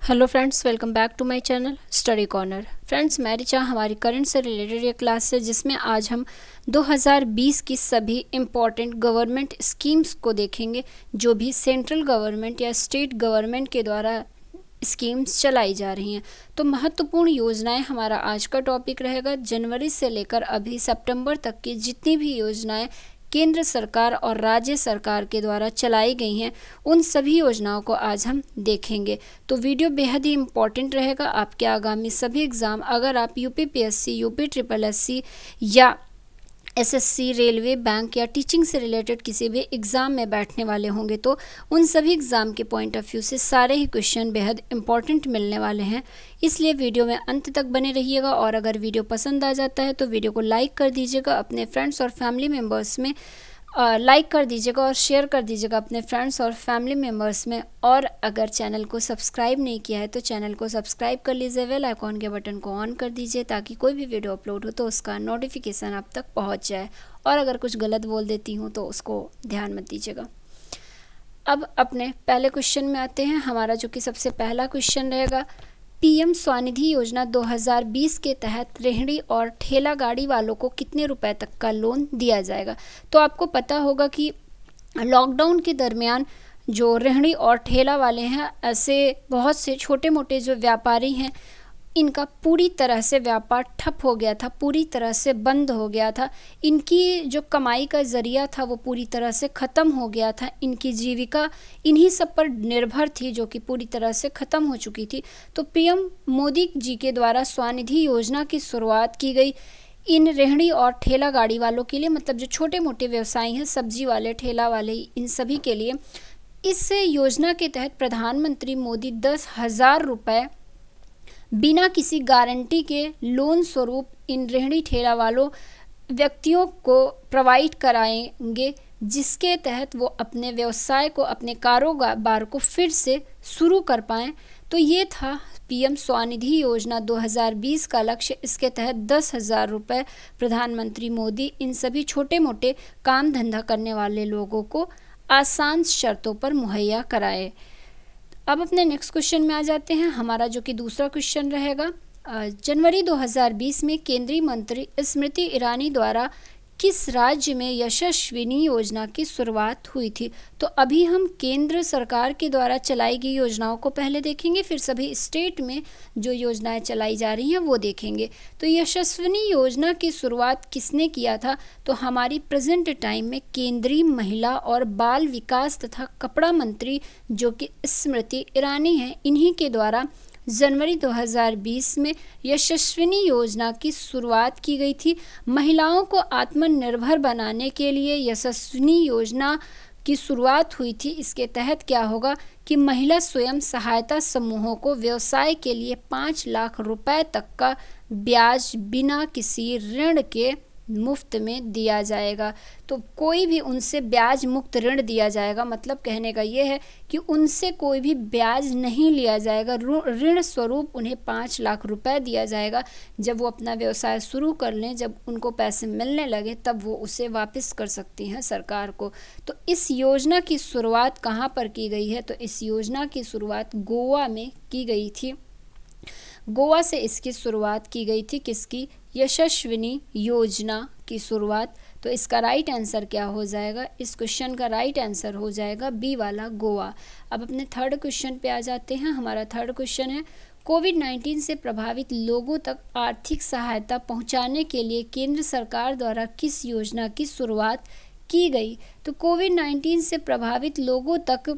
Hello friends, welcome back to my channel study corner. Friends, मैं रिचा, हमारी current से related ये क्लास है जिसमें आज हम 2020 की सभी इम्पॉर्टेंट गवर्नमेंट स्कीम्स को देखेंगे जो भी सेंट्रल गवर्नमेंट या स्टेट गवर्नमेंट के द्वारा स्कीम्स चलाई जा रही हैं। तो महत्वपूर्ण योजनाएं हमारा आज का टॉपिक रहेगा। जनवरी से लेकर अभी सितंबर तक की जितनी भी योजनाएं केंद्र सरकार और राज्य सरकार के द्वारा चलाई गई हैं, उन सभी योजनाओं को आज हम देखेंगे। तो वीडियो बेहद ही इम्पॉर्टेंट रहेगा आपके आगामी सभी एग्ज़ाम। अगर आप यूपीपीएससी, यूपी ट्रिपल एससी या एसएससी, रेलवे, बैंक या टीचिंग से रिलेटेड किसी भी एग्ज़ाम में बैठने वाले होंगे तो उन सभी एग्ज़ाम के पॉइंट ऑफ व्यू से सारे ही क्वेश्चन बेहद इंपॉर्टेंट मिलने वाले हैं। इसलिए वीडियो में अंत तक बने रहिएगा और अगर वीडियो पसंद आ जाता है तो वीडियो को लाइक कर दीजिएगा, अपने फ्रेंड्स और फैमिली मेम्बर्स में लाइक कर दीजिएगा और शेयर कर दीजिएगा अपने फ्रेंड्स और फैमिली मेम्बर्स में। और अगर चैनल को सब्सक्राइब नहीं किया है तो चैनल को सब्सक्राइब कर लीजिए, बेल आइकॉन के बटन को ऑन कर दीजिए ताकि कोई भी वीडियो अपलोड हो तो उसका नोटिफिकेशन आप तक पहुंच जाए। और अगर कुछ गलत बोल देती हूँ तो उसको ध्यान मत दीजिएगा। अब अपने पहले क्वेश्चन में आते हैं। हमारा जो कि सबसे पहला क्वेश्चन रहेगा, पीएम स्वनिधि योजना 2020 के तहत रेहड़ी और ठेला गाड़ी वालों को कितने रुपए तक का लोन दिया जाएगा। तो आपको पता होगा कि लॉकडाउन के दरमियान जो रेहड़ी और ठेला वाले हैं, ऐसे बहुत से छोटे मोटे जो व्यापारी हैं, इनका पूरी तरह से व्यापार ठप हो गया था, पूरी तरह से बंद हो गया था। इनकी जो कमाई का ज़रिया था वो पूरी तरह से ख़त्म हो गया था। इनकी जीविका इन्हीं सब पर निर्भर थी जो कि पूरी तरह से ख़त्म हो चुकी थी। तो पीएम मोदी जी के द्वारा स्वनिधि योजना की शुरुआत की गई इन रेहड़ी और ठेला गाड़ी वालों के लिए, मतलब जो छोटे मोटे व्यवसायी हैं, सब्जी वाले, ठेला वाले, इन सभी के लिए। इस योजना के तहत प्रधानमंत्री मोदी 10,000 रुपये बिना किसी गारंटी के लोन स्वरूप इन रेहड़ी ठेला वालों व्यक्तियों को प्रोवाइड कराएंगे, जिसके तहत वो अपने व्यवसाय को, अपने कारोबार को फिर से शुरू कर पाएँ। तो ये था पीएम स्वनिधि योजना 2020 का लक्ष्य। इसके तहत 10,000 रुपये प्रधानमंत्री मोदी इन सभी छोटे मोटे काम धंधा करने वाले लोगों को आसान शर्तों पर मुहैया कराए। अब अपने नेक्स्ट क्वेश्चन में आ जाते हैं। हमारा जो कि दूसरा क्वेश्चन रहेगा, जनवरी 2020 में केंद्रीय मंत्री स्मृति ईरानी द्वारा किस राज्य में यशस्विनी योजना की शुरुआत हुई थी। तो अभी हम केंद्र सरकार के द्वारा चलाई गई योजनाओं को पहले देखेंगे, फिर सभी स्टेट में जो योजनाएं चलाई जा रही हैं वो देखेंगे। तो यशस्विनी योजना की शुरुआत किसने किया था। तो हमारी प्रेजेंट टाइम में केंद्रीय महिला और बाल विकास तथा कपड़ा मंत्री जो कि स्मृति ईरानी हैं, इन्हीं के द्वारा जनवरी 2020 में यशस्विनी योजना की शुरुआत की गई थी। महिलाओं को आत्मनिर्भर बनाने के लिए यशस्विनी योजना की शुरुआत हुई थी। इसके तहत क्या होगा कि महिला स्वयं सहायता समूहों को व्यवसाय के लिए 5 लाख रुपए तक का ब्याज बिना किसी ऋण के मुफ्त में दिया जाएगा। तो कोई भी उनसे ब्याज मुक्त ऋण दिया जाएगा, मतलब कहने का ये है कि उनसे कोई भी ब्याज नहीं लिया जाएगा, ऋण स्वरूप उन्हें 5 लाख रुपए दिया जाएगा। जब वो अपना व्यवसाय शुरू कर लें, जब उनको पैसे मिलने लगे, तब वो उसे वापस कर सकती हैं सरकार को। तो इस योजना की शुरुआत कहाँ पर की गई है। तो इस योजना की शुरुआत गोवा में की गई थी। गोवा से इसकी शुरुआत की गई थी। किसकी? यशस्विनी योजना की शुरुआत। तो इसका राइट आंसर क्या हो जाएगा? इस क्वेश्चन का राइट आंसर हो जाएगा बी वाला, गोवा। अब अपने थर्ड क्वेश्चन पे आ जाते हैं। हमारा थर्ड क्वेश्चन है, कोविड-19 से प्रभावित लोगों तक आर्थिक सहायता पहुंचाने के लिए केंद्र सरकार द्वारा किस योजना की शुरुआत की गई। तो कोविड-19 से प्रभावित लोगों तक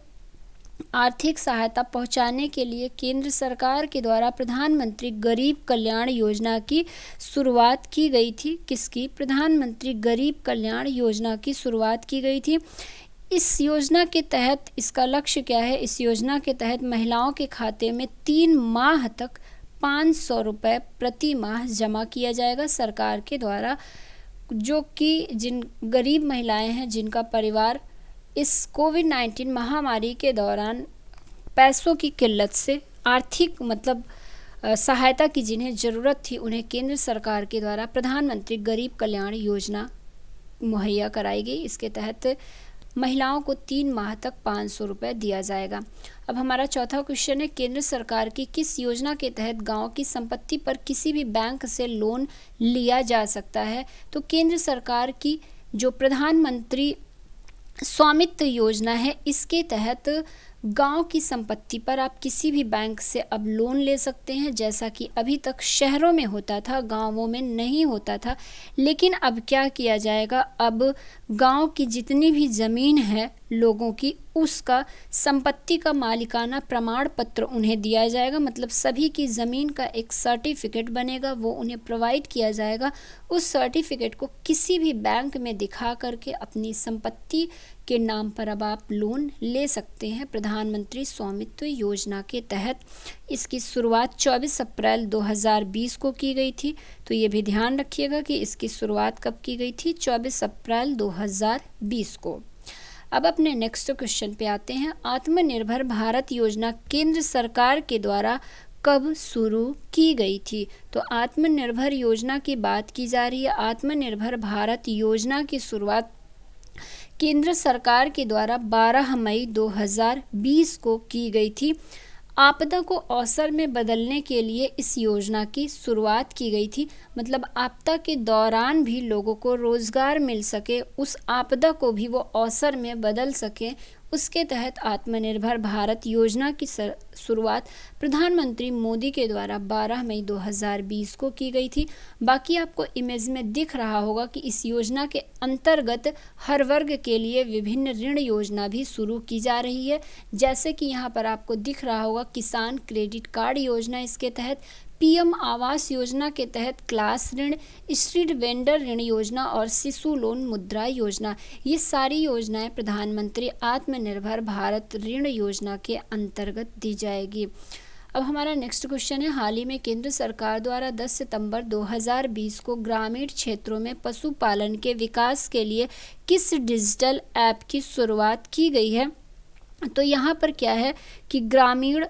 आर्थिक सहायता पहुंचाने के लिए केंद्र सरकार के द्वारा प्रधानमंत्री गरीब कल्याण योजना की शुरुआत की गई थी। किसकी? प्रधानमंत्री गरीब कल्याण योजना की शुरुआत की गई थी। इस योजना के तहत इसका लक्ष्य क्या है? इस योजना के तहत महिलाओं के खाते में 3 माह तक 500 रुपये प्रति माह जमा किया जाएगा सरकार के द्वारा, जो कि जिन गरीब महिलाएं हैं, जिनका परिवार इस कोविड-19 महामारी के दौरान पैसों की किल्लत से, आर्थिक मतलब सहायता की जिन्हें ज़रूरत थी, उन्हें केंद्र सरकार के द्वारा प्रधानमंत्री गरीब कल्याण योजना मुहैया कराई गई। इसके तहत महिलाओं को 3 माह तक 500 रुपये दिया जाएगा। अब हमारा चौथा क्वेश्चन है, केंद्र सरकार की किस योजना के तहत गांव की संपत्ति पर किसी भी बैंक से लोन लिया जा सकता है? तो केंद्र सरकार की जो प्रधानमंत्री स्वामित्व योजना है, इसके तहत गांव की संपत्ति पर आप किसी भी बैंक से अब लोन ले सकते हैं। जैसा कि अभी तक शहरों में होता था, गांवों में नहीं होता था, लेकिन अब क्या किया जाएगा, अब गांव की जितनी भी ज़मीन है लोगों की, उसका संपत्ति का मालिकाना प्रमाण पत्र उन्हें दिया जाएगा। मतलब सभी की ज़मीन का एक सर्टिफिकेट बनेगा, वो उन्हें प्रोवाइड किया जाएगा। उस सर्टिफिकेट को किसी भी बैंक में दिखा करके अपनी संपत्ति के नाम पर अब आप लोन ले सकते हैं प्रधानमंत्री स्वामित्व योजना के तहत। इसकी शुरुआत 24 अप्रैल 2020 को की गई थी। तो ये भी ध्यान रखिएगा कि इसकी शुरुआत कब की गई थी, 24 अप्रैल 2020 को। अब अपने नेक्स्ट क्वेश्चन पे आते हैं, आत्मनिर्भर भारत योजना केंद्र सरकार के द्वारा कब शुरू की गई थी? तो आत्मनिर्भर योजना की बात की जा रही है। आत्मनिर्भर भारत योजना की शुरुआत केंद्र सरकार के द्वारा 12 मई 2020 को की गई थी। आपदा को अवसर में बदलने के लिए इस योजना की शुरुआत की गई थी। मतलब आपदा के दौरान भी लोगों को रोजगार मिल सके, उस आपदा को भी वो अवसर में बदल सके, उसके तहत आत्मनिर्भर भारत योजना की शुरुआत प्रधानमंत्री मोदी के द्वारा 12 मई 2020 को की गई थी। बाकी आपको इमेज में दिख रहा होगा कि इस योजना के अंतर्गत हर वर्ग के लिए विभिन्न ऋण योजना भी शुरू की जा रही है। जैसे कि यहाँ पर आपको दिख रहा होगा किसान क्रेडिट कार्ड योजना, इसके तहत पीएम आवास योजना के तहत क्लास ऋण, स्ट्रीट वेंडर ऋण योजना और शिशु लोन मुद्रा योजना, ये सारी योजनाएं प्रधानमंत्री आत्मनिर्भर भारत ऋण योजना के अंतर्गत दी जाएगी। अब हमारा नेक्स्ट क्वेश्चन है, हाल ही में केंद्र सरकार द्वारा 10 सितंबर 2020 को ग्रामीण क्षेत्रों में पशुपालन के विकास के लिए किस डिजिटल ऐप की शुरुआत की गई है? तो यहाँ पर क्या है कि ग्रामीण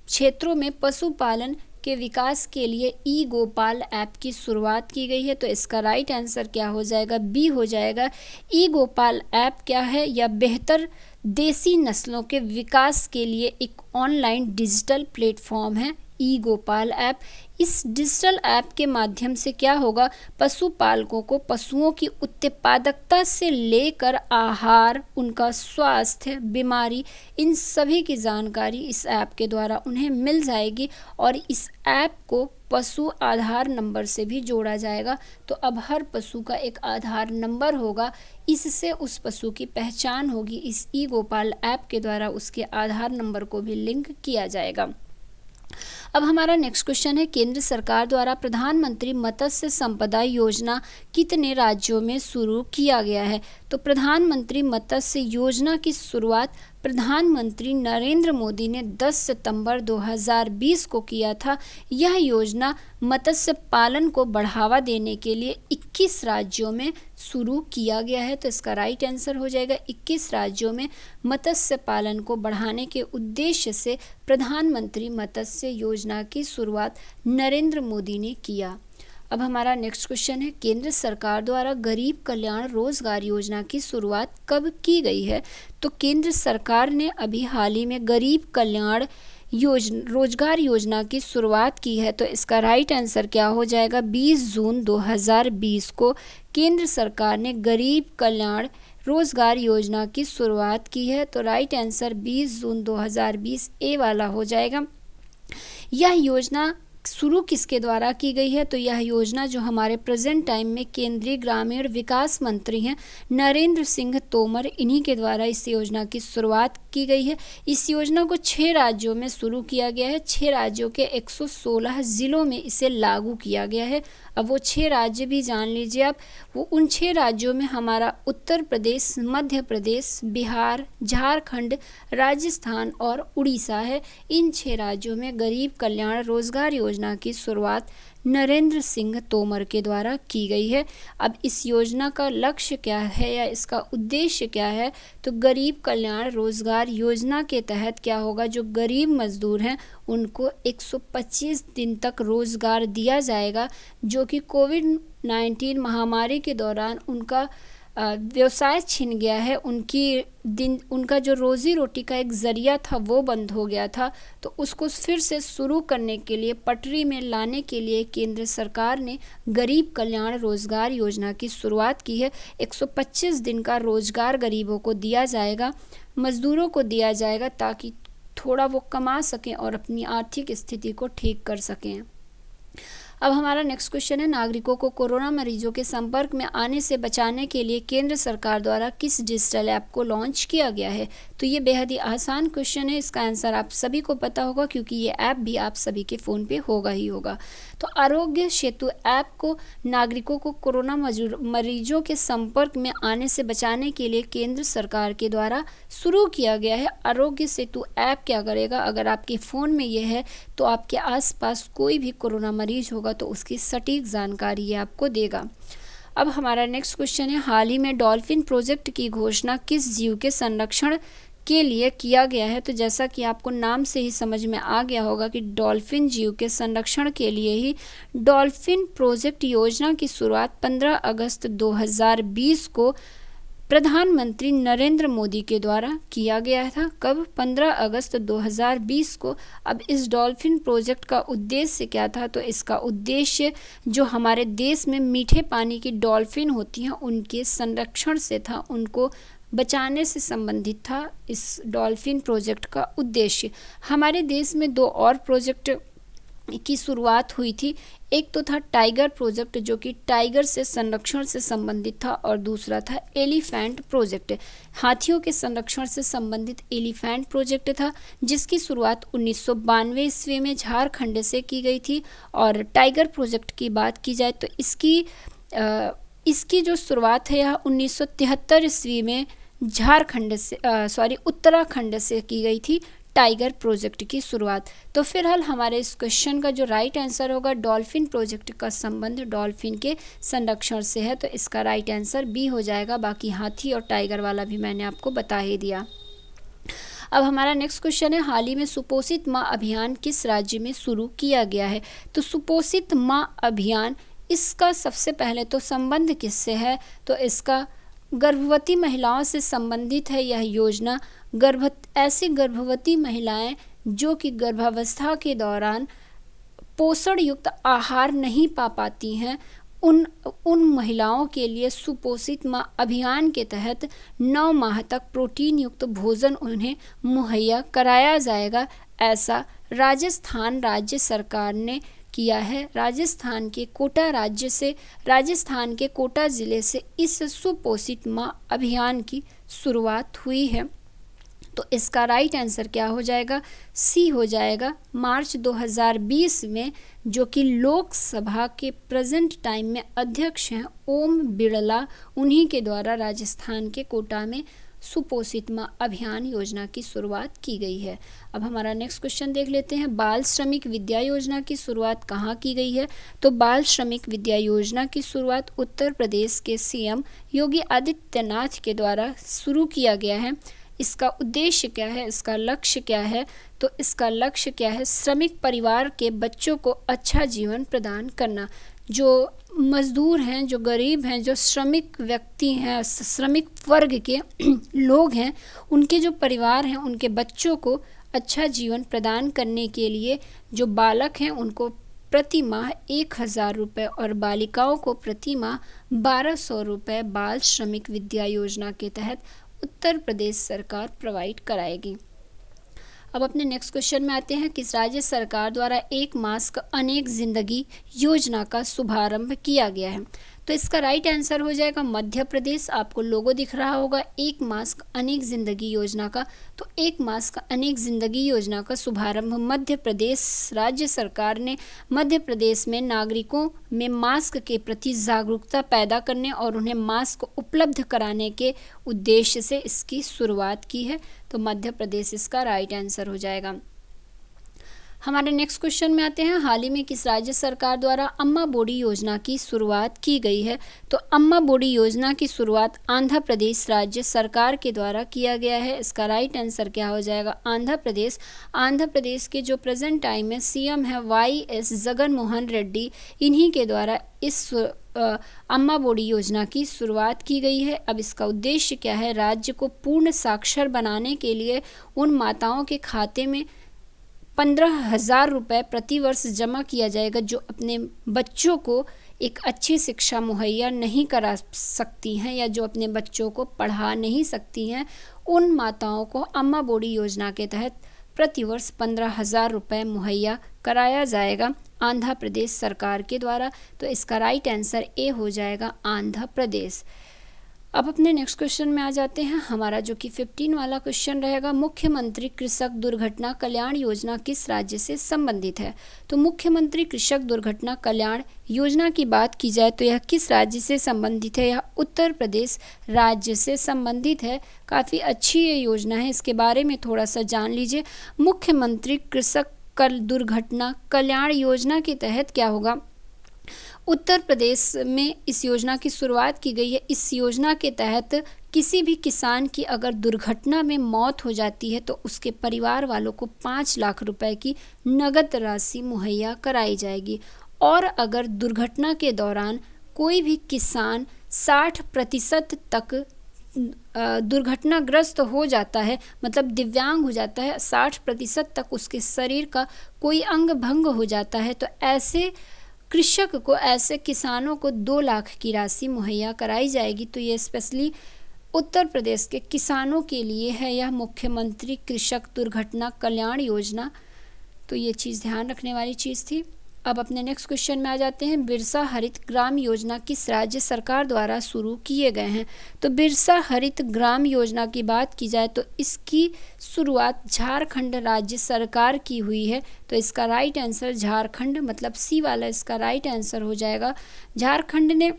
क्षेत्रों में पशुपालन के विकास के लिए ई गोपाल ऐप की शुरुआत की गई है। तो इसका राइट आंसर क्या हो जाएगा, बी हो जाएगा। ई गोपाल ऐप क्या है? या बेहतर देसी नस्लों के विकास के लिए एक ऑनलाइन डिजिटल प्लेटफॉर्म है ई गोपाल ऐप। इस डिजिटल ऐप के माध्यम से क्या होगा, पशुपालकों को पशुओं की उत्पादकता से लेकर आहार, उनका स्वास्थ्य, बीमारी, इन सभी की जानकारी इस ऐप के द्वारा उन्हें मिल जाएगी। और इस ऐप को पशु आधार नंबर से भी जोड़ा जाएगा। तो अब हर पशु का एक आधार नंबर होगा, इससे उस पशु की पहचान होगी। इस ई गोपाल ऐप के द्वारा उसके आधार नंबर को भी लिंक किया जाएगा। अब हमारा नेक्स्ट क्वेश्चन है, केंद्र सरकार द्वारा प्रधानमंत्री मत्स्य संपदा योजना कितने राज्यों में शुरू किया गया है? तो प्रधानमंत्री मत्स्य योजना की शुरुआत प्रधानमंत्री नरेंद्र मोदी ने 10 सितंबर 2020 को किया था। यह योजना मत्स्य पालन को बढ़ावा देने के लिए 21 राज्यों में शुरू किया गया है। तो इसका राइट आंसर हो जाएगा 21 राज्यों में मत्स्य पालन को बढ़ाने के उद्देश्य से प्रधानमंत्री मत्स्य योजना की शुरुआत नरेंद्र मोदी ने किया। अब हमारा नेक्स्ट क्वेश्चन है, केंद्र सरकार द्वारा गरीब कल्याण रोजगार योजना की शुरुआत कब की गई है? तो केंद्र सरकार ने अभी हाल ही में गरीब कल्याण रोजगार योजना की शुरुआत की है। तो इसका राइट आंसर क्या हो जाएगा, 20 जून 2020 को केंद्र सरकार ने गरीब कल्याण रोजगार योजना की शुरुआत की है। तो राइट आंसर 20 जून 2020 ए वाला हो जाएगा। यह योजना शुरू किसके द्वारा की गई है? तो यह योजना जो हमारे प्रेजेंट टाइम में केंद्रीय ग्रामीण विकास मंत्री हैं नरेंद्र सिंह तोमर, इन्हीं के द्वारा इस योजना की शुरुआत की गई है। इस योजना को 6 राज्यों में शुरू किया गया है। 6 राज्यों के 116 जिलों में इसे लागू किया गया है। अब वो 6 राज्य भी जान लीजिए आप। वो उन 6 राज्यों में हमारा उत्तर प्रदेश, मध्य प्रदेश, बिहार, झारखंड, राजस्थान और उड़ीसा है। इन 6 राज्यों में गरीब कल्याण रोजगार योजना की शुरुआत नरेंद्र सिंह तोमर के द्वारा की गई है। अब इस योजना का लक्ष्य क्या है या इसका उद्देश्य क्या है? तो गरीब कल्याण रोजगार योजना के तहत क्या होगा, जो गरीब मजदूर हैं उनको 125 दिन तक रोजगार दिया जाएगा, जो कि कोविड-19 महामारी के दौरान उनका व्यवसाय छिन गया है, उनका जो रोज़ी रोटी का एक ज़रिया था वो बंद हो गया था, तो उसको फिर से शुरू करने के लिए, पटरी में लाने के लिए केंद्र सरकार ने गरीब कल्याण रोजगार योजना की शुरुआत की है। 125 दिन का रोजगार गरीबों को दिया जाएगा, मजदूरों को दिया जाएगा, ताकि थोड़ा वो कमा सकें और अपनी आर्थिक स्थिति को ठीक कर सकें। अब हमारा नेक्स्ट क्वेश्चन है, नागरिकों को कोरोना मरीजों के संपर्क में आने से बचाने के लिए केंद्र सरकार द्वारा किस डिजिटल ऐप को लॉन्च किया गया है? तो ये बेहद ही आसान क्वेश्चन है, इसका आंसर आप सभी को पता होगा क्योंकि ये ऐप भी आप सभी के फ़ोन पे होगा ही होगा। तो आरोग्य सेतु ऐप को नागरिकों को कोरोना मरीजों के संपर्क में आने से बचाने के लिए केंद्र सरकार के द्वारा शुरू किया गया है। आरोग्य सेतु ऐप क्या करेगा, अगर आपके फ़ोन में ये है तो आपके आसपास कोई भी कोरोना मरीज होगा तो उसकी सटीक जानकारी ये आपको देगा। अब हमारा नेक्स्ट क्वेश्चन है, हाल ही में डॉल्फिन प्रोजेक्ट की घोषणा किस जीव के संरक्षण के लिए किया गया है? तो जैसा कि आपको नाम से ही समझ में आ गया होगा कि डॉल्फिन जीव के संरक्षण के लिए ही डॉल्फिन प्रोजेक्ट योजना की शुरुआत 15 अगस्त 2020 को प्रधानमंत्री नरेंद्र मोदी के द्वारा किया गया था। कब? 15 अगस्त 2020 को। अब इस डॉल्फिन प्रोजेक्ट का उद्देश्य क्या था? तो इसका उद्देश्य जो हमारे देश में मीठे पानी की डॉल्फिन होती हैं उनके संरक्षण से था, उनको बचाने से संबंधित था इस डॉल्फिन प्रोजेक्ट का उद्देश्य। हमारे देश में 2 और प्रोजेक्ट की शुरुआत हुई थी। एक तो था टाइगर प्रोजेक्ट जो कि टाइगर से संरक्षण से संबंधित था, और दूसरा था एलिफेंट प्रोजेक्ट, हाथियों के संरक्षण से संबंधित एलिफेंट प्रोजेक्ट था, जिसकी शुरुआत 1992 ईस्वी में झारखंड से की गई थी। और टाइगर प्रोजेक्ट की बात की जाए तो इसकी जो शुरुआत है यह 1973 ईस्वी में उत्तराखंड से की गई थी टाइगर प्रोजेक्ट की शुरुआत। तो फिलहाल हमारे इस क्वेश्चन का जो राइट आंसर होगा, डॉल्फिन प्रोजेक्ट का संबंध डॉल्फिन के संरक्षण से है, तो इसका राइट आंसर बी हो जाएगा। बाकी हाथी और टाइगर वाला भी मैंने आपको बता ही दिया। अब हमारा नेक्स्ट क्वेश्चन है, हाल ही में सुपोषित माँ अभियान किस राज्य में शुरू किया गया है? तो सुपोषित माँ अभियान, इसका सबसे पहले तो संबंध किससे है? तो इसका गर्भवती महिलाओं से संबंधित है यह योजना। ऐसी गर्भवती महिलाएं जो कि गर्भावस्था के दौरान पोषण युक्त आहार नहीं पा पाती हैं, उन महिलाओं के लिए सुपोषित माँ अभियान के तहत 9 माह तक प्रोटीन युक्त भोजन उन्हें मुहैया कराया जाएगा। ऐसा राजस्थान राज्य सरकार ने किया है। राजस्थान के कोटा ज़िले से इस सुपोषित माँ अभियान की शुरुआत हुई है। तो इसका राइट आंसर क्या हो जाएगा? सी हो जाएगा। मार्च 2020 में, जो कि लोकसभा के प्रेजेंट टाइम में अध्यक्ष हैं ओम बिरला, उन्हीं के द्वारा राजस्थान के कोटा में सुपोषित माँ अभियान योजना की शुरुआत की गई है। अब हमारा नेक्स्ट क्वेश्चन देख लेते हैं, बाल श्रमिक विद्या योजना की शुरुआत कहाँ की गई है? तो बाल श्रमिक विद्या योजना की शुरुआत उत्तर प्रदेश के सीएम योगी आदित्यनाथ के द्वारा शुरू किया गया है। इसका उद्देश्य क्या है, इसका लक्ष्य क्या है? तो इसका लक्ष्य क्या है? श्रमिक परिवार के बच्चों को अच्छा जीवन प्रदान करना। जो मजदूर हैं, जो गरीब हैं, जो श्रमिक व्यक्ति हैं, श्रमिक वर्ग के लोग हैं, उनके जो परिवार हैं, उनके बच्चों को अच्छा जीवन प्रदान करने के लिए जो बालक हैं उनको प्रति माह 1000 रुपये और बालिकाओं को प्रति माह 1200 रुपये बाल श्रमिक विद्या योजना के तहत उत्तर प्रदेश सरकार प्रोवाइड कराएगी। अब अपने नेक्स्ट क्वेश्चन में आते हैं, किस राज्य सरकार द्वारा एक मास्क अनेक जिंदगी योजना का शुभारंभ किया गया है? तो इसका राइट आंसर हो जाएगा मध्य प्रदेश। आपको लोगो दिख रहा होगा एक मास्क अनेक जिंदगी योजना का। तो एक मास्क अनेक जिंदगी योजना का शुभारंभ मध्य प्रदेश राज्य सरकार ने मध्य प्रदेश में नागरिकों में मास्क के प्रति जागरूकता पैदा करने और उन्हें मास्क उपलब्ध कराने के उद्देश्य से इसकी शुरुआत की है। तो मध्य प्रदेश इसका राइट आंसर हो जाएगा। हमारे नेक्स्ट क्वेश्चन में आते हैं, हाल ही में किस राज्य सरकार द्वारा अम्मा बोडी योजना की शुरुआत की गई है? तो अम्मा बोडी योजना की शुरुआत आंध्र प्रदेश राज्य सरकार के द्वारा किया गया है। इसका राइट आंसर क्या हो जाएगा? आंध्र प्रदेश। आंध्र प्रदेश के जो प्रेजेंट टाइम में सीएम है YS जगनमोहन रेड्डी, इन्हीं के द्वारा इस अम्मा बोडी योजना की शुरुआत की गई है। अब इसका उद्देश्य क्या है? राज्य को पूर्ण साक्षर बनाने के लिए उन माताओं के खाते में 15,000 रुपये प्रतिवर्ष जमा किया जाएगा जो अपने बच्चों को एक अच्छी शिक्षा मुहैया नहीं करा सकती हैं या जो अपने बच्चों को पढ़ा नहीं सकती हैं। उन माताओं को अम्मा बोडी योजना के तहत प्रतिवर्ष 15,000 रुपये मुहैया कराया जाएगा आंध्र प्रदेश सरकार के द्वारा। तो इसका राइट आंसर ए हो जाएगा, आंध्र प्रदेश। अब अपने नेक्स्ट क्वेश्चन में आ जाते हैं। हमारा जो कि 15 वाला क्वेश्चन रहेगा, मुख्यमंत्री कृषक दुर्घटना कल्याण योजना किस राज्य से संबंधित है? तो मुख्यमंत्री कृषक दुर्घटना कल्याण योजना की बात की जाए तो यह किस राज्य से संबंधित है? यह उत्तर प्रदेश राज्य से संबंधित है। काफ़ी अच्छी ये योजना है, इसके बारे में थोड़ा सा जान लीजिए। मुख्यमंत्री कृषक दुर्घटना कल्याण योजना के तहत क्या होगा? उत्तर प्रदेश में इस योजना की शुरुआत की गई है। इस योजना के तहत किसी भी किसान की अगर दुर्घटना में मौत हो जाती है तो उसके परिवार वालों को 5 लाख रुपए की नगद राशि मुहैया कराई जाएगी। और अगर दुर्घटना के दौरान कोई भी किसान 60% तक दुर्घटनाग्रस्त हो जाता है, मतलब दिव्यांग हो जाता है, 60% तक उसके शरीर का कोई अंग भंग हो जाता है, तो ऐसे कृषक को, ऐसे किसानों को 2 लाख की राशि मुहैया कराई जाएगी। तो ये स्पेशली उत्तर प्रदेश के किसानों के लिए है, यह मुख्यमंत्री कृषक दुर्घटना कल्याण योजना। तो ये चीज़ ध्यान रखने वाली चीज़ थी। अब अपने नेक्स्ट क्वेश्चन में आ जाते हैं, बिरसा हरित ग्राम योजना किस राज्य सरकार द्वारा शुरू किए गए हैं? तो बिरसा हरित ग्राम योजना की बात की जाए तो इसकी शुरुआत झारखंड राज्य सरकार की हुई है। तो इसका राइट आंसर झारखंड, मतलब सी वाला इसका राइट आंसर हो जाएगा। झारखंड ने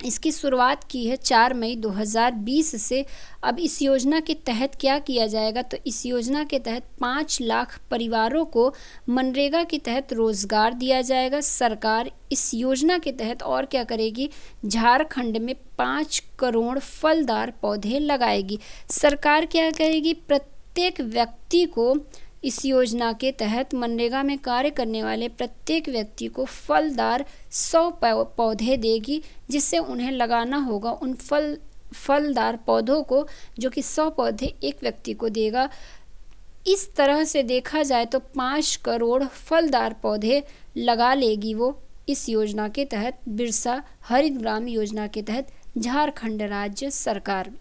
इसकी शुरुआत की है 4 मई 2020 से। अब इस योजना के तहत क्या किया जाएगा? तो इस योजना के तहत 5 लाख परिवारों को मनरेगा के तहत रोजगार दिया जाएगा। सरकार इस योजना के तहत और क्या करेगी? झारखंड में 5 करोड़ फलदार पौधे लगाएगी। सरकार क्या करेगी? प्रत्येक व्यक्ति को इस योजना के तहत मनरेगा में कार्य करने वाले प्रत्येक व्यक्ति को फलदार 100 पौधे देगी, जिससे उन्हें लगाना होगा उन फलदार पौधों को, जो कि 100 पौधे एक व्यक्ति को देगा। इस तरह से देखा जाए तो 5 करोड़ फलदार पौधे लगा लेगी वो इस योजना के तहत, बिरसा हरित ग्राम योजना के तहत झारखंड राज्य सरकार।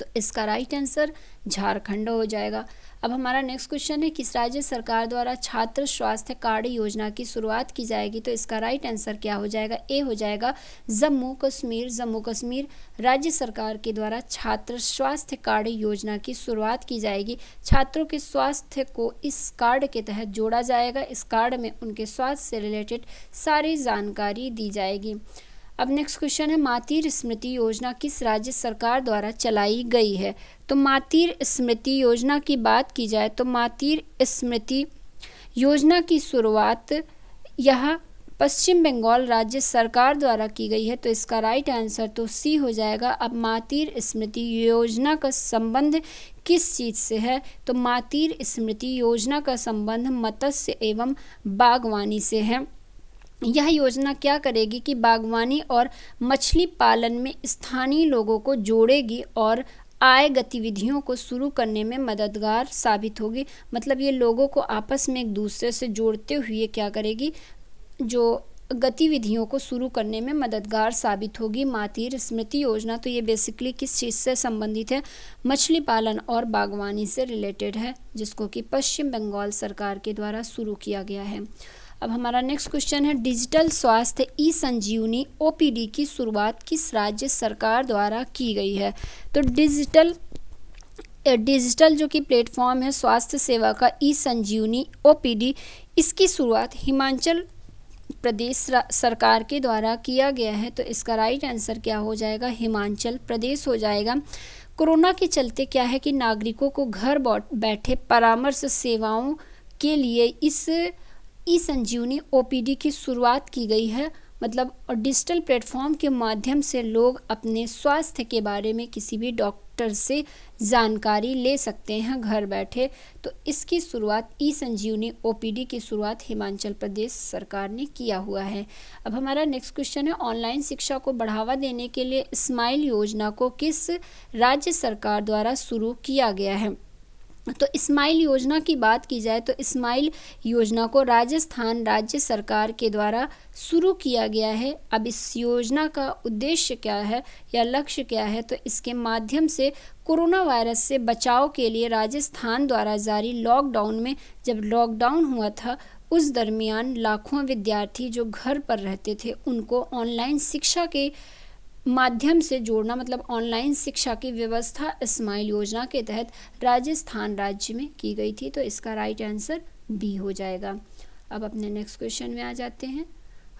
तो इसका राइट आंसर झारखंड हो जाएगा। अब हमारा नेक्स्ट क्वेश्चन है, किस राज्य सरकार द्वारा छात्र स्वास्थ्य कार्ड योजना की शुरुआत की जाएगी? तो इसका राइट आंसर क्या हो जाएगा? ए हो जाएगा, जम्मू कश्मीर। जम्मू कश्मीर राज्य सरकार के द्वारा छात्र स्वास्थ्य कार्ड योजना की शुरुआत की जाएगी। छात्रों के स्वास्थ्य को इस कार्ड के तहत जोड़ा जाएगा। इस कार्ड में उनके स्वास्थ्य से रिलेटेड सारी जानकारी दी जाएगी। अब नेक्स्ट क्वेश्चन है, मातृ स्मृति योजना किस राज्य सरकार द्वारा चलाई गई है? तो मातृ स्मृति योजना की बात की जाए तो मातृ स्मृति योजना की शुरुआत यह पश्चिम बंगाल राज्य सरकार द्वारा की गई है। तो इसका राइट आंसर तो सी हो जाएगा। अब मातृ स्मृति योजना का संबंध किस चीज़ से है? तो मातृ स्मृति योजना का संबंध मत्स्य एवं बागवानी से है। यह योजना क्या करेगी कि बागवानी और मछली पालन में स्थानीय लोगों को जोड़ेगी और आय गतिविधियों को शुरू करने में मददगार साबित होगी। मतलब ये लोगों को आपस में एक दूसरे से जोड़ते हुए क्या करेगी? जो गतिविधियों को शुरू करने में मददगार साबित होगी मातृ स्मृति योजना। तो ये बेसिकली किस चीज़ से संबंधित है? मछली पालन और बागवानी से रिलेटेड है, जिसको कि पश्चिम बंगाल सरकार के द्वारा शुरू किया गया है। अब हमारा नेक्स्ट क्वेश्चन है, डिजिटल स्वास्थ्य ई संजीवनी OPD की शुरुआत किस राज्य सरकार द्वारा की गई है? तो डिजिटल जो कि प्लेटफॉर्म है स्वास्थ्य सेवा का ई संजीवनी OPD, इसकी शुरुआत हिमाचल प्रदेश सरकार के द्वारा किया गया है। तो इसका राइट आंसर क्या हो जाएगा? हिमाचल प्रदेश हो जाएगा। कोरोना के चलते क्या है कि नागरिकों को घर बैठे परामर्श सेवाओं के लिए इस ई संजीवनी ओपीडी की शुरुआत की गई है। मतलब और डिजिटल प्लेटफॉर्म के माध्यम से लोग अपने स्वास्थ्य के बारे में किसी भी डॉक्टर से जानकारी ले सकते हैं घर बैठे। तो इसकी शुरुआत ई संजीवनी ओपीडी की शुरुआत हिमाचल प्रदेश सरकार ने किया हुआ है। अब हमारा नेक्स्ट क्वेश्चन है, ऑनलाइन शिक्षा को बढ़ावा देने के लिए स्माइल योजना को किस राज्य सरकार द्वारा शुरू किया गया है। तो स्माइल योजना की बात की जाए तो स्माइल योजना को राजस्थान राज्य सरकार के द्वारा शुरू किया गया है। अब इस योजना का उद्देश्य क्या है या लक्ष्य क्या है, तो इसके माध्यम से कोरोना वायरस से बचाव के लिए राजस्थान द्वारा जारी लॉकडाउन में, जब लॉकडाउन हुआ था उस दरमियान लाखों विद्यार्थी जो घर पर रहते थे उनको ऑनलाइन शिक्षा के माध्यम से जोड़ना, मतलब ऑनलाइन शिक्षा की व्यवस्था स्माइल योजना के तहत राजस्थान राज्य में की गई थी। तो इसका राइट आंसर बी हो जाएगा। अब अपने नेक्स्ट क्वेश्चन में आ जाते हैं।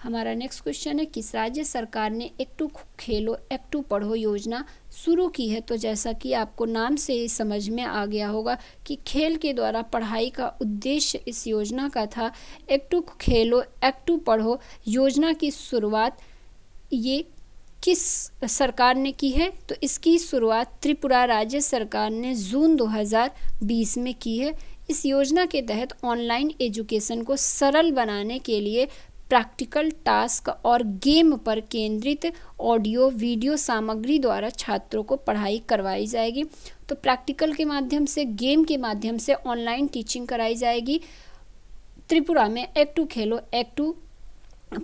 हमारा नेक्स्ट क्वेश्चन है, किस राज्य सरकार ने एक्टू खेलो एक्टू पढ़ो योजना शुरू की है। तो जैसा कि आपको नाम से ही समझ में आ गया होगा कि खेल के द्वारा पढ़ाई का उद्देश्य इस योजना का था। एक्टू खेलो एक्टू पढ़ो योजना की शुरुआत ये किस सरकार ने की है। तो इसकी शुरुआत त्रिपुरा राज्य सरकार ने जून 2020 में की है। इस योजना के तहत ऑनलाइन एजुकेशन को सरल बनाने के लिए प्रैक्टिकल टास्क और गेम पर केंद्रित ऑडियो वीडियो सामग्री द्वारा छात्रों को पढ़ाई करवाई जाएगी। तो प्रैक्टिकल के माध्यम से, गेम के माध्यम से ऑनलाइन टीचिंग कराई जाएगी त्रिपुरा में एक्टू खेलो एक्टू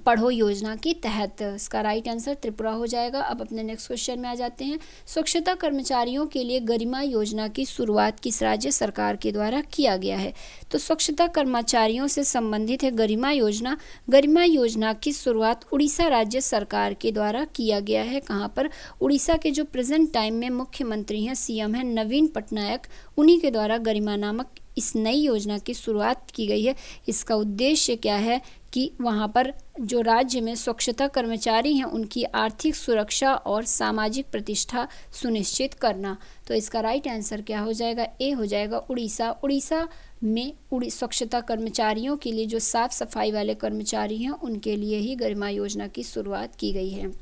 पढ़ो योजना के तहत। इसका राइट आंसर त्रिपुरा हो जाएगा। अब अपने नेक्स्ट क्वेश्चन में आ जाते हैं। स्वच्छता कर्मचारियों के लिए गरिमा योजना की शुरुआत किस राज्य सरकार के द्वारा किया गया है। तो स्वच्छता कर्मचारियों से संबंधित है गरिमा योजना। गरिमा योजना की शुरुआत उड़ीसा राज्य सरकार के द्वारा किया गया है। कहाँ पर? उड़ीसा के जो प्रेजेंट टाइम में मुख्यमंत्री हैं, सीएम हैं नवीन पटनायक, उन्हीं के द्वारा गरिमा नामक इस नई योजना की शुरुआत की गई है। इसका उद्देश्य क्या है कि वहाँ पर जो राज्य में स्वच्छता कर्मचारी हैं उनकी आर्थिक सुरक्षा और सामाजिक प्रतिष्ठा सुनिश्चित करना। तो इसका राइट आंसर क्या हो जाएगा? ए हो जाएगा उड़ीसा। उड़ीसा में स्वच्छता कर्मचारियों के लिए, जो साफ सफाई वाले कर्मचारी हैं, उनके लिए ही गरिमा योजना की शुरुआत की गई है।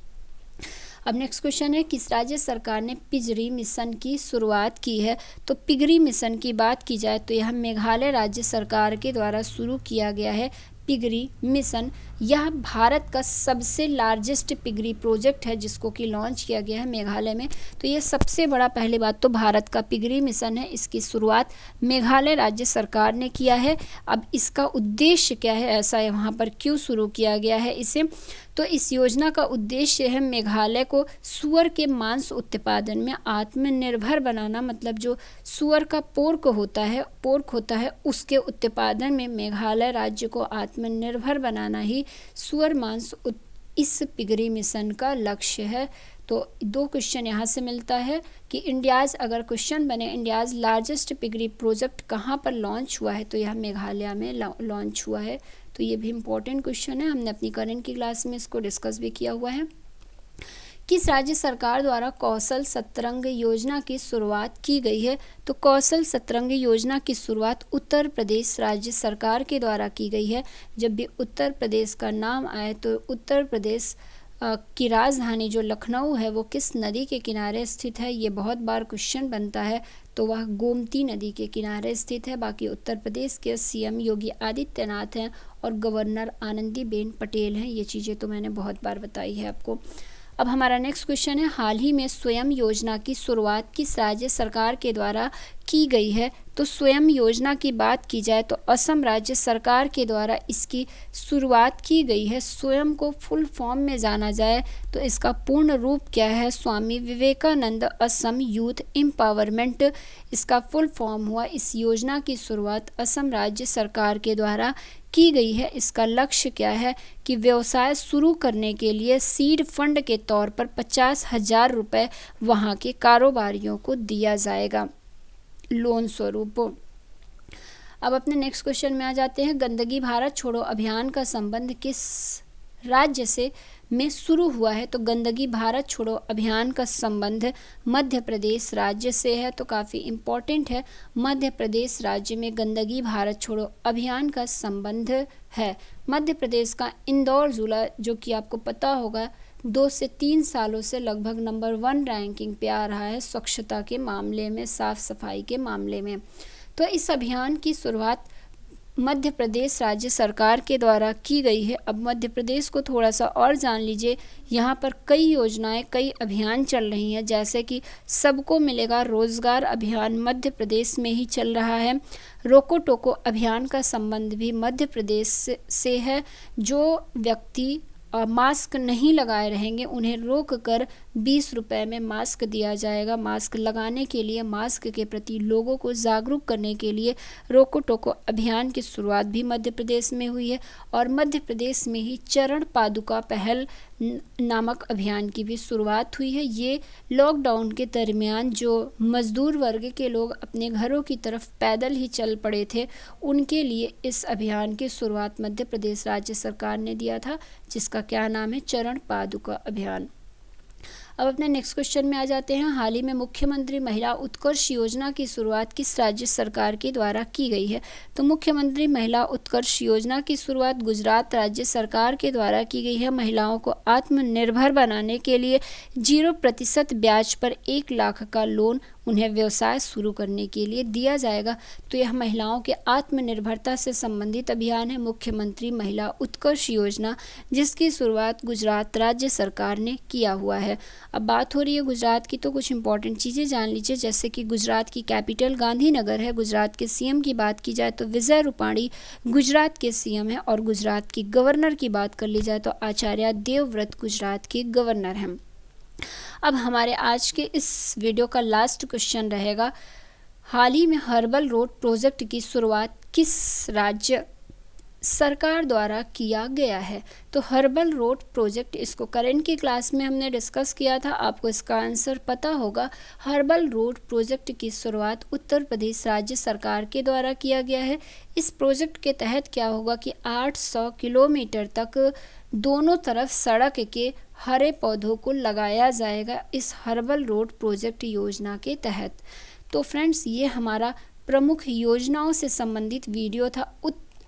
अब नेक्स्ट क्वेश्चन है, किस राज्य सरकार ने पिगरी मिशन की शुरुआत की है। तो पिगरी मिशन की बात की जाए तो यह मेघालय राज्य सरकार के द्वारा शुरू किया गया है। पिगरी मिशन यह भारत का सबसे लार्जेस्ट पिगरी प्रोजेक्ट है जिसको कि लॉन्च किया गया है मेघालय में। तो ये सबसे बड़ा, पहली बात तो भारत का पिगरी मिशन है, इसकी शुरुआत मेघालय राज्य सरकार ने किया है। अब इसका उद्देश्य क्या है, ऐसा वहाँ पर क्यों शुरू किया गया है इसे, तो इस योजना का उद्देश्य है मेघालय को सूअर के मांस उत्पादन में आत्मनिर्भर बनाना। मतलब जो सूअर का पोर्क होता है उसके उत्पादन में मेघालय राज्य को आत्मनिर्भर बनाना ही सूअर मांस इस पिगरी मिशन का लक्ष्य है। तो दो क्वेश्चन यहाँ से मिलता है कि इंडियाज़, अगर क्वेश्चन बने इंडियाज़ लार्जेस्ट पिगरी प्रोजेक्ट कहाँ पर लॉन्च हुआ है, तो यह मेघालय में लॉन्च हुआ है। तो ये भी इम्पोर्टेंट क्वेश्चन है, हमने अपनी करंट की क्लास में इसको डिस्कस भी किया हुआ है। किस राज्य सरकार द्वारा कौशल सतरंग योजना की शुरुआत की गई है। तो कौशल सतरंग योजना की शुरुआत उत्तर प्रदेश राज्य सरकार के द्वारा की गई है। जब भी उत्तर प्रदेश का नाम आए तो उत्तर प्रदेश की राजधानी जो लखनऊ है वो किस नदी के किनारे स्थित है, ये बहुत बार क्वेश्चन बनता है। तो वह गोमती नदी के किनारे स्थित है। बाकी उत्तर प्रदेश के सीएम योगी आदित्यनाथ हैं और गवर्नर आनंदीबेन पटेल हैं। ये चीज़ें तो मैंने बहुत बार बताई है आपको। अब हमारा नेक्स्ट क्वेश्चन है, हाल ही में स्वयं योजना की शुरुआत किस राज्य सरकार के द्वारा की गई है। तो स्वयं योजना की बात की जाए तो असम राज्य सरकार के द्वारा इसकी शुरुआत की गई है। स्वयं को फुल फॉर्म में जाना जाए तो इसका पूर्ण रूप क्या है, स्वामी विवेकानंद असम यूथ एम्पावरमेंट इसका फुल फॉर्म हुआ। इस योजना की शुरुआत असम राज्य सरकार के द्वारा की गई है। इसका लक्ष्य क्या है कि व्यवसाय शुरू करने के लिए सीड फंड के तौर पर 50,000 रुपये वहाँ के कारोबारियों को दिया जाएगा लोन स्वरूप। अब अपने नेक्स्ट क्वेश्चन में आ जाते हैं, गंदगी भारत छोड़ो अभियान का संबंध किस राज्य से। में शुरू हुआ है। तो गंदगी भारत छोड़ो अभियान का संबंध मध्य प्रदेश राज्य से है, तो काफ़ी इम्पोर्टेंट है। मध्य प्रदेश राज्य में गंदगी भारत छोड़ो अभियान का संबंध है। मध्य प्रदेश का इंदौर जिला, जो कि आपको पता होगा 2 से 3 सालों से लगभग नंबर 1 रैंकिंग पे आ रहा है स्वच्छता के मामले में, साफ सफाई के मामले में। तो इस अभियान की शुरुआत मध्य प्रदेश राज्य सरकार के द्वारा की गई है। अब मध्य प्रदेश को थोड़ा सा और जान लीजिए। यहाँ पर कई योजनाएं, कई अभियान चल रही हैं, जैसे कि सबको मिलेगा रोजगार अभियान मध्य प्रदेश में ही चल रहा है। रोको टोको अभियान का संबंध भी मध्य प्रदेश से है। जो व्यक्ति मास्क नहीं लगाए रहेंगे उन्हें रोक कर 20 रुपये में मास्क दिया जाएगा। मास्क लगाने के लिए, मास्क के प्रति लोगों को जागरूक करने के लिए रोको टोको अभियान की शुरुआत भी मध्य प्रदेश में हुई है। और मध्य प्रदेश में ही चरण पादुका पहल नामक अभियान की भी शुरुआत हुई है। ये लॉकडाउन के दरमियान जो मजदूर वर्ग के लोग अपने घरों की तरफ पैदल ही चल पड़े थे, उनके लिए इस अभियान की शुरुआत मध्य प्रदेश राज्य सरकार ने दिया था, जिसका क्या नाम है, चरण पादुका अभियान। अब अपने नेक्स्ट क्वेश्चन में आ जाते हैं। हाल ही में मुख्यमंत्री महिला उत्कर्ष योजना की शुरुआत किस राज्य सरकार के द्वारा की गई है? तो मुख्यमंत्री महिला उत्कर्ष योजना की शुरुआत गुजरात राज्य सरकार के द्वारा की गई है। महिलाओं को आत्मनिर्भर बनाने के लिए 0% ब्याज पर 1 लाख का लोन उन्हें व्यवसाय शुरू करने के लिए दिया जाएगा। तो यह महिलाओं के आत्मनिर्भरता से संबंधित अभियान है, मुख्यमंत्री महिला उत्कर्ष योजना, जिसकी शुरुआत गुजरात राज्य सरकार ने किया हुआ है। अब बात हो रही है गुजरात की, तो कुछ इंपॉर्टेंट चीज़ें जान लीजिए, जैसे कि गुजरात की कैपिटल गांधीनगर है। गुजरात के सीएम की बात की जाए तो विजय रूपाणी गुजरात के सीएम है। और गुजरात की गवर्नर की बात कर ली जाए तो आचार्य देवव्रत गुजरात के गवर्नर हैं। अब हमारे आज के इस वीडियो का लास्ट क्वेश्चन रहेगा, हाल ही में हर्बल रोड प्रोजेक्ट की शुरुआत किस राज्य सरकार द्वारा किया गया है? तो हर्बल रोड प्रोजेक्ट, इसको करंट की क्लास में हमने डिस्कस किया था, आपको इसका आंसर पता होगा। हर्बल रोड प्रोजेक्ट की शुरुआत उत्तर प्रदेश राज्य सरकार के द्वारा किया गया है। इस प्रोजेक्ट के तहत क्या होगा कि 800 किलोमीटर तक दोनों तरफ सड़क के हरे पौधों को लगाया जाएगा इस हर्बल रोड प्रोजेक्ट योजना के तहत। तो फ्रेंड्स, ये हमारा प्रमुख योजनाओं से संबंधित वीडियो था।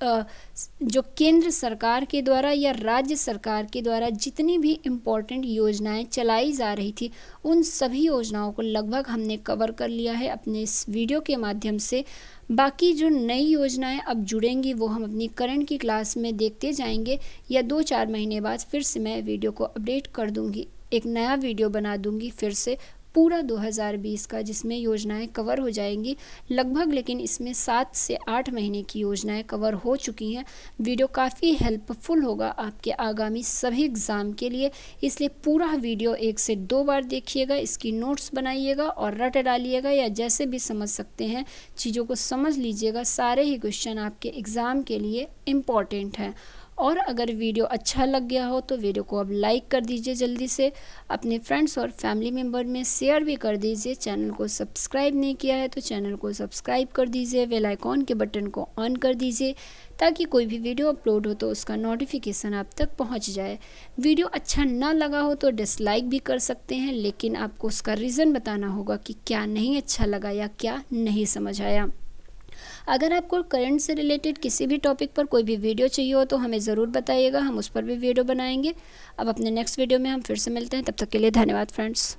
जो केंद्र सरकार के द्वारा या राज्य सरकार के द्वारा जितनी भी इम्पोर्टेंट योजनाएं चलाई जा रही थी, उन सभी योजनाओं को लगभग हमने कवर कर लिया है अपने इस वीडियो के माध्यम से। बाकी जो नई योजनाएं अब जुड़ेंगी वो हम अपनी करंट की क्लास में देखते जाएंगे, या 2-4 महीने बाद फिर से मैं वीडियो को अपडेट कर दूंगी, एक नया वीडियो बना दूंगी फिर से पूरा 2020 का, जिसमें योजनाएं कवर हो जाएंगी लगभग। लेकिन इसमें 7 से 8 महीने की योजनाएं कवर हो चुकी हैं। वीडियो काफ़ी हेल्पफुल होगा आपके आगामी सभी एग्ज़ाम के लिए, इसलिए पूरा वीडियो 1 से 2 बार देखिएगा, इसकी नोट्स बनाइएगा और रट डालिएगा, या जैसे भी समझ सकते हैं चीज़ों को समझ लीजिएगा। सारे ही क्वेश्चन आपके एग्ज़ाम के लिए इम्पॉर्टेंट हैं। और अगर वीडियो अच्छा लग गया हो तो वीडियो को अब लाइक कर दीजिए, जल्दी से अपने फ्रेंड्स और फैमिली मेम्बर में शेयर भी कर दीजिए। चैनल को सब्सक्राइब नहीं किया है तो चैनल को सब्सक्राइब कर दीजिए, बेल आइकॉन के बटन को ऑन कर दीजिए, ताकि कोई भी वीडियो अपलोड हो तो उसका नोटिफिकेशन आप तक पहुंच जाए। वीडियो अच्छा ना लगा हो तो डिसलाइक भी कर सकते हैं, लेकिन आपको उसका रीज़न बताना होगा कि क्या नहीं अच्छा लगा या क्या नहीं समझ आया। अगर आपको करंट से रिलेटेड किसी भी टॉपिक पर कोई भी वीडियो चाहिए हो तो हमें ज़रूर बताइएगा, हम उस पर भी वीडियो बनाएंगे। अब अपने नेक्स्ट वीडियो में हम फिर से मिलते हैं, तब तक के लिए धन्यवाद फ्रेंड्स।